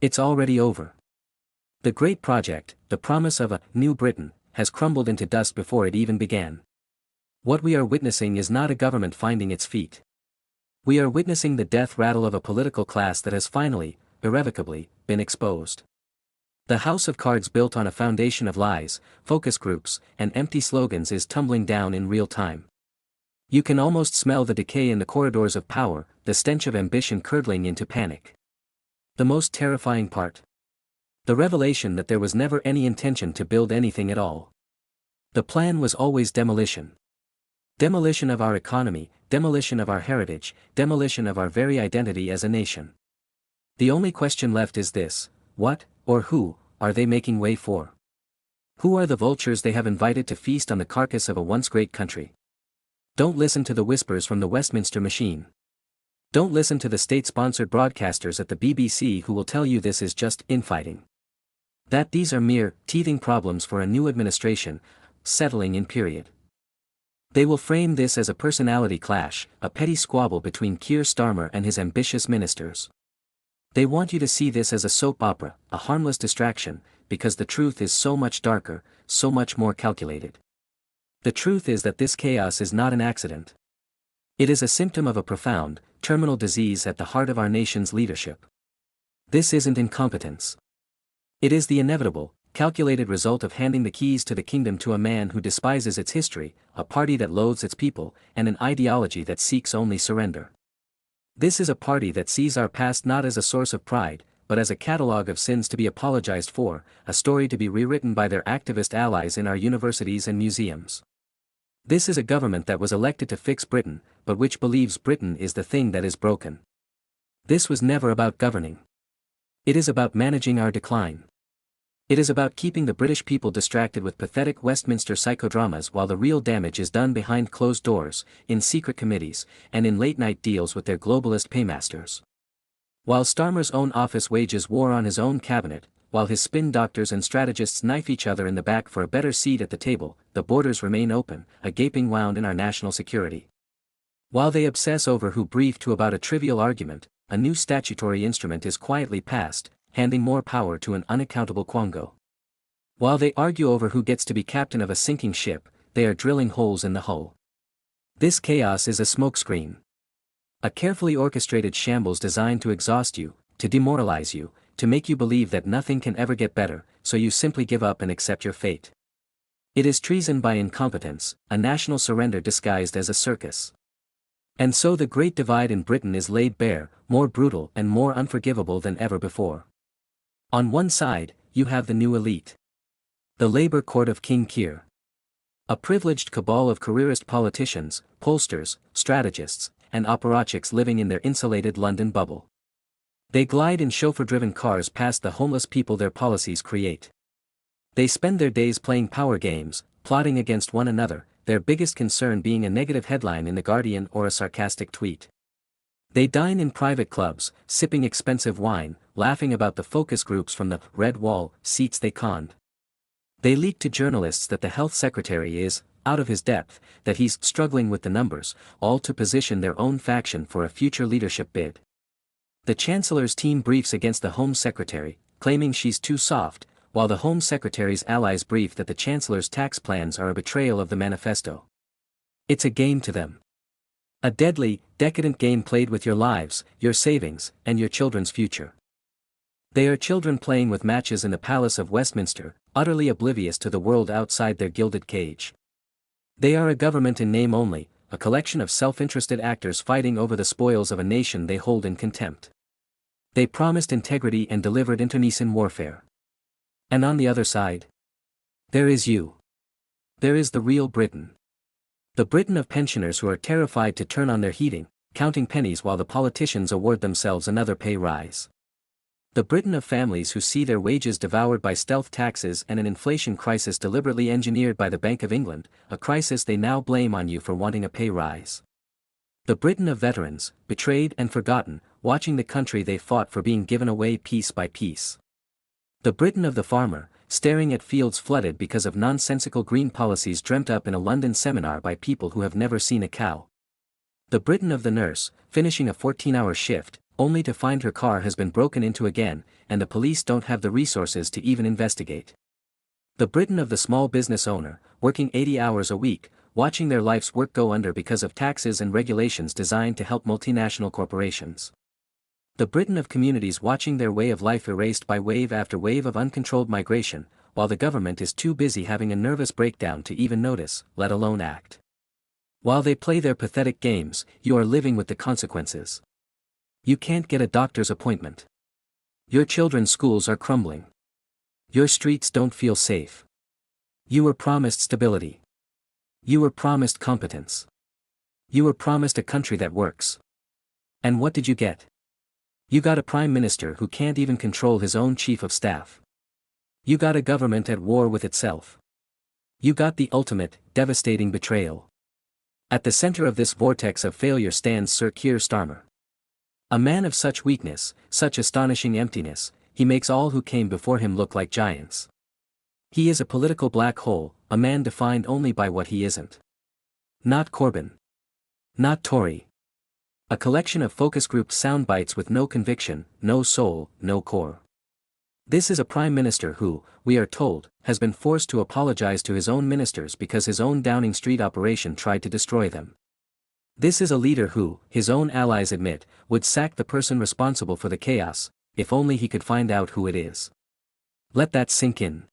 It's already over. The great project, the promise of a New Britain, has crumbled into dust before it even began. What we are witnessing is not a government finding its feet. We are witnessing the death rattle of a political class that has finally, irrevocably, been exposed. The house of cards built on a foundation of lies, focus groups, and empty slogans is tumbling down in real time. You can almost smell the decay in the corridors of power, the stench of ambition curdling into panic. The most terrifying part. The revelation that there was never any intention to build anything at all. The plan was always demolition. Demolition of our economy, demolition of our heritage, demolition of our very identity as a nation. The only question left is this: what, or who, are they making way for? Who are the vultures they have invited to feast on the carcass of a once great country? Don't listen to the whispers from the Westminster machine. Don't listen to the state-sponsored broadcasters at the BBC who will tell you this is just infighting. That these are mere, teething problems for a new administration, settling in period. They will frame this as a personality clash, a petty squabble between Keir Starmer and his ambitious ministers. They want you to see this as a soap opera, a harmless distraction, because the truth is so much darker, so much more calculated. The truth is that this chaos is not an accident. It is a symptom of a profound, terminal disease at the heart of our nation's leadership. This isn't incompetence. It is the inevitable, calculated result of handing the keys to the kingdom to a man who despises its history, a party that loathes its people, and an ideology that seeks only surrender. This is a party that sees our past not as a source of pride, but as a catalogue of sins to be apologized for, a story to be rewritten by their activist allies in our universities and museums. This is a government that was elected to fix Britain, but which believes Britain is the thing that is broken. This was never about governing. It is about managing our decline. It is about keeping the British people distracted with pathetic Westminster psychodramas while the real damage is done behind closed doors, in secret committees, and in late-night deals with their globalist paymasters. While Starmer's own office wages war on his own cabinet, while his spin doctors and strategists knife each other in the back for a better seat at the table, the borders remain open, a gaping wound in our national security. While they obsess over who briefed who about a trivial argument, a new statutory instrument is quietly passed, handing more power to an unaccountable quango. While they argue over who gets to be captain of a sinking ship, they are drilling holes in the hull. This chaos is a smokescreen. A carefully orchestrated shambles designed to exhaust you, to demoralize you, to make you believe that nothing can ever get better, so you simply give up and accept your fate. It is treason by incompetence, a national surrender disguised as a circus. And so the great divide in Britain is laid bare, more brutal and more unforgivable than ever before. On one side, you have the new elite. The Labour court of King Keir. A privileged cabal of careerist politicians, pollsters, strategists, and apparatchiks living in their insulated London bubble. They glide in chauffeur-driven cars past the homeless people their policies create. They spend their days playing power games, plotting against one another, their biggest concern being a negative headline in The Guardian or a sarcastic tweet. They dine in private clubs, sipping expensive wine, laughing about the focus groups from the Red Wall seats they conned. They leak to journalists that the health secretary is out of his depth, that he's struggling with the numbers, all to position their own faction for a future leadership bid. The Chancellor's team briefs against the Home Secretary, claiming she's too soft, while the Home Secretary's allies brief that the Chancellor's tax plans are a betrayal of the manifesto. It's a game to them. A deadly, decadent game played with your lives, your savings, and your children's future. They are children playing with matches in the Palace of Westminster, utterly oblivious to the world outside their gilded cage. They are a government in name only, a collection of self-interested actors fighting over the spoils of a nation they hold in contempt. They promised integrity and delivered internecine warfare. And on the other side? There is you. There is the real Britain. The Britain of pensioners who are terrified to turn on their heating, counting pennies while the politicians award themselves another pay rise. The Britain of families who see their wages devoured by stealth taxes and an inflation crisis deliberately engineered by the Bank of England, a crisis they now blame on you for wanting a pay rise. The Britain of veterans, betrayed and forgotten, watching the country they fought for being given away piece by piece. The Britain of the farmer, staring at fields flooded because of nonsensical green policies dreamt up in a London seminar by people who have never seen a cow. The Britain of the nurse, finishing a 14-hour shift, only to find her car has been broken into again, and the police don't have the resources to even investigate. The Britain of the small business owner, working 80 hours a week, watching their life's work go under because of taxes and regulations designed to help multinational corporations. The Britain of communities watching their way of life erased by wave after wave of uncontrolled migration, while the government is too busy having a nervous breakdown to even notice, let alone act. While they play their pathetic games, you are living with the consequences. You can't get a doctor's appointment. Your children's schools are crumbling. Your streets don't feel safe. You were promised stability. You were promised competence. You were promised a country that works. And what did you get? You got a prime minister who can't even control his own chief of staff. You got a government at war with itself. You got the ultimate, devastating betrayal. At the center of this vortex of failure stands Sir Keir Starmer. A man of such weakness, such astonishing emptiness, he makes all who came before him look like giants. He is a political black hole, a man defined only by what he isn't. Not Corbyn. Not Tory. A collection of focus group soundbites with no conviction, no soul, no core. This is a prime minister who, we are told, has been forced to apologize to his own ministers because his own Downing Street operation tried to destroy them. This is a leader who, his own allies admit, would sack the person responsible for the chaos, if only he could find out who it is. Let that sink in.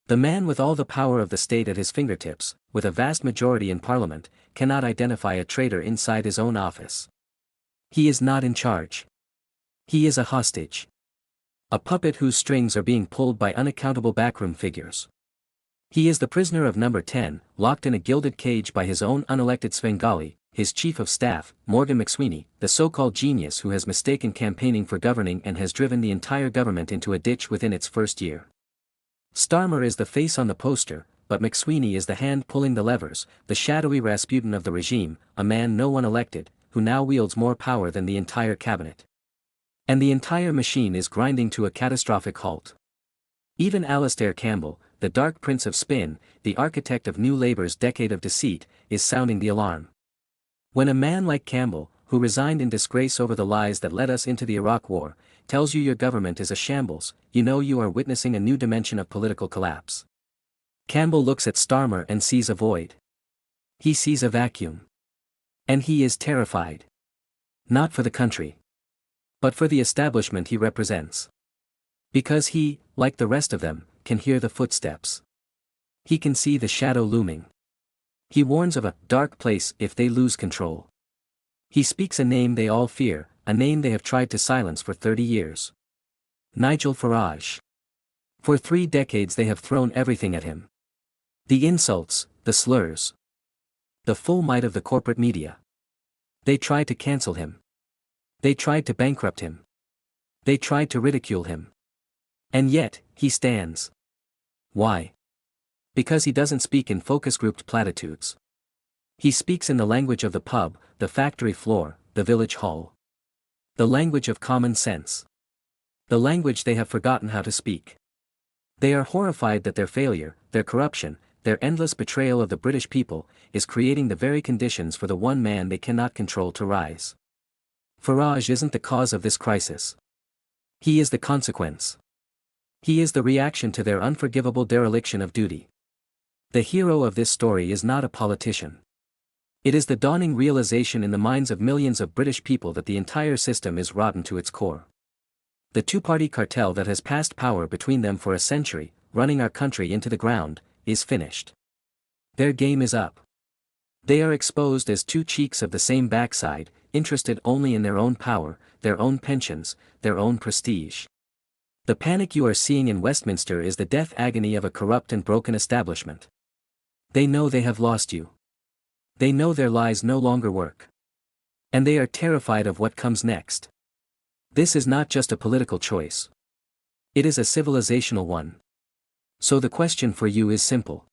The man with all the power of the state at his fingertips, with a vast majority in parliament, cannot identify a traitor inside his own office. He is not in charge. He is a hostage. A puppet whose strings are being pulled by unaccountable backroom figures. He is the prisoner of number 10, locked in a gilded cage by his own unelected Svengali, his chief of staff, Morgan McSweeney, the so-called genius who has mistaken campaigning for governing and has driven the entire government into a ditch within its first year. Starmer is the face on the poster, but McSweeney is the hand pulling the levers, the shadowy Rasputin of the regime, a man no one elected, who now wields more power than the entire cabinet. And the entire machine is grinding to a catastrophic halt. Even Alastair Campbell, the dark prince of spin, the architect of New Labour's decade of deceit, is sounding the alarm. When a man like Campbell, who resigned in disgrace over the lies that led us into the Iraq War, tells you your government is a shambles, you know you are witnessing a new dimension of political collapse. Campbell looks at Starmer and sees a void. He sees a vacuum. And he is terrified. Not for the country. But for the establishment he represents. Because he, like the rest of them, can hear the footsteps. He can see the shadow looming. He warns of a dark place if they lose control. He speaks a name they all fear, a name they have tried to silence for 30 years. Nigel Farage. For 3 decades they have thrown everything at him. The insults, the slurs. The full might of the corporate media. They tried to cancel him. They tried to bankrupt him. They tried to ridicule him. And yet, he stands. Why? Because he doesn't speak in focus-grouped platitudes. He speaks in the language of the pub, the factory floor, the village hall. The language of common sense. The language they have forgotten how to speak. They are horrified that their failure, their corruption, their endless betrayal of the British people, is creating the very conditions for the one man they cannot control to rise. Farage isn't the cause of this crisis. He is the consequence. He is the reaction to their unforgivable dereliction of duty. The hero of this story is not a politician. It is the dawning realization in the minds of millions of British people that the entire system is rotten to its core. The two-party cartel that has passed power between them for a century, running our country into the ground, is finished. Their game is up. They are exposed as two cheeks of the same backside, interested only in their own power, their own pensions, their own prestige. The panic you are seeing in Westminster is the death agony of a corrupt and broken establishment. They know they have lost you. They know their lies no longer work. And they are terrified of what comes next. This is not just a political choice. It is a civilizational one. So the question for you is simple.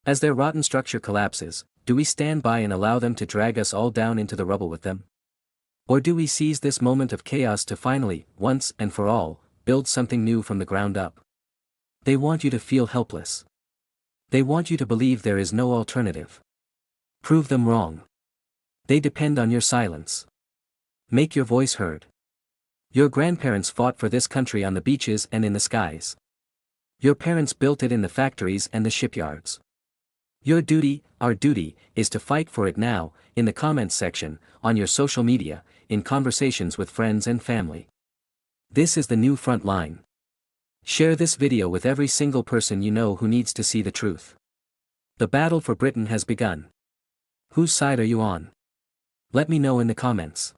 As their rotten structure collapses, do we stand by and allow them to drag us all down into the rubble with them? Or do we seize this moment of chaos to finally, once and for all, build something new from the ground up? They want you to feel helpless. They want you to believe there is no alternative. Prove them wrong. They depend on your silence. Make your voice heard. Your grandparents fought for this country on the beaches and in the skies. Your parents built it in the factories and the shipyards. Your duty, our duty, is to fight for it now, in the comments section, on your social media, in conversations with friends and family. This is the new front line. Share this video with every single person you know who needs to see the truth. The battle for Britain has begun. Whose side are you on? Let me know in the comments.